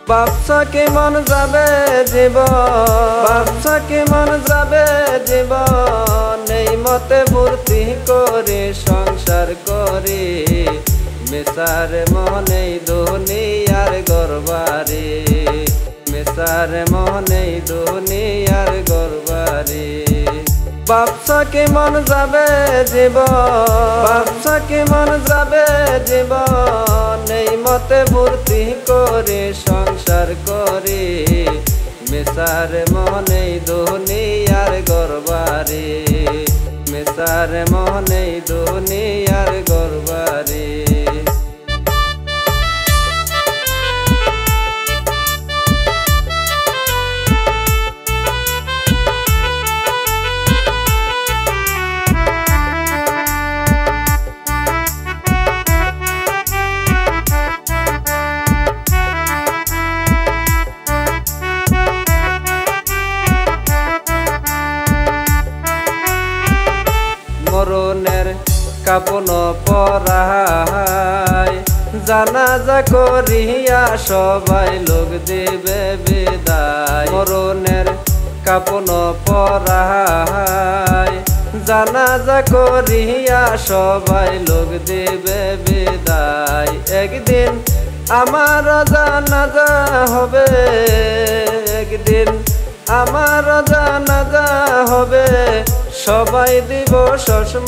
ব্যবসা কেমন যাবে জীবন, ব্যবসা কেমন যাবে জীবন, এই মতে ভর্তি করে সংসার করি। মেসার মনেই দুনিয়ার গরবারি, মেসার মনেই দুনিয়ার গরবারি। ব্যবসা কেমন যাবে জীবন, ব্যবসা কেমন যাবে জীবন, এই মতে ভর্তি করে সংসার করি। মেসার মনেই দুনিয়ার গরবারি, মেসার মনেই দুনিয়ার গরবারি। মরণের কাপন পরায় জানাজা করিয়া সবাই লোক দেবে বিদায়। মরণের কাপন পরায় জানাজা করিয়া সবাই লোক দেবে বিদায়। একদিন আমার জানাজা হবে, একদিন আমার জানাজা হবে, সবাই দিব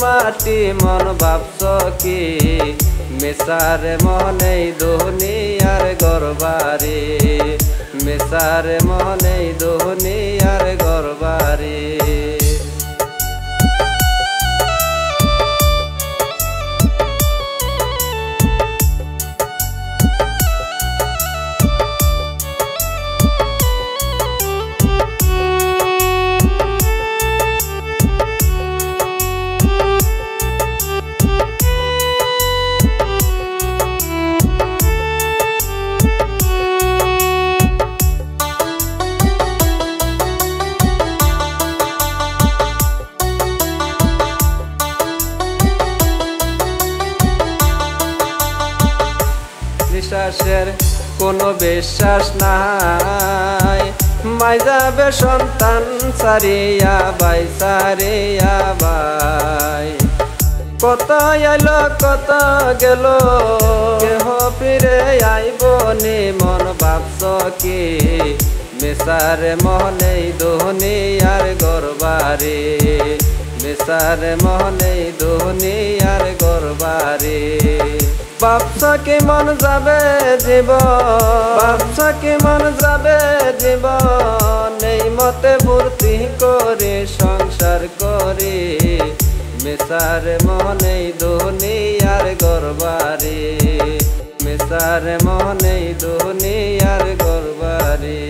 মাটি। মন ভাবছ কি মেসার মনেই দুনিয়ার গরবারি, মেসার মনেই দুনিয়ার গরবারি। বিশ্বাসের কোনো বিশ্বাস নাই, মাই যাবে সন্তান সারিয়া বাই সারিয়া বাই। কত আইলো কত গেল, কেহ ফিরে আইব নি। মন ভাবছ কি মেসার মনেই দুনিয়ার গরবারি, মেসার মনেই দুনিয়ার গরবারি। ব্যবসা কেমন যাবে জীবন, ব্যবসা কেমন যাবে জীবন, এই মতে ভর্তি করে সংসার করি। মেসার মনেই দুনিয়ার গরবারি, মেসার মনেই দুনিয়ার গরবারি।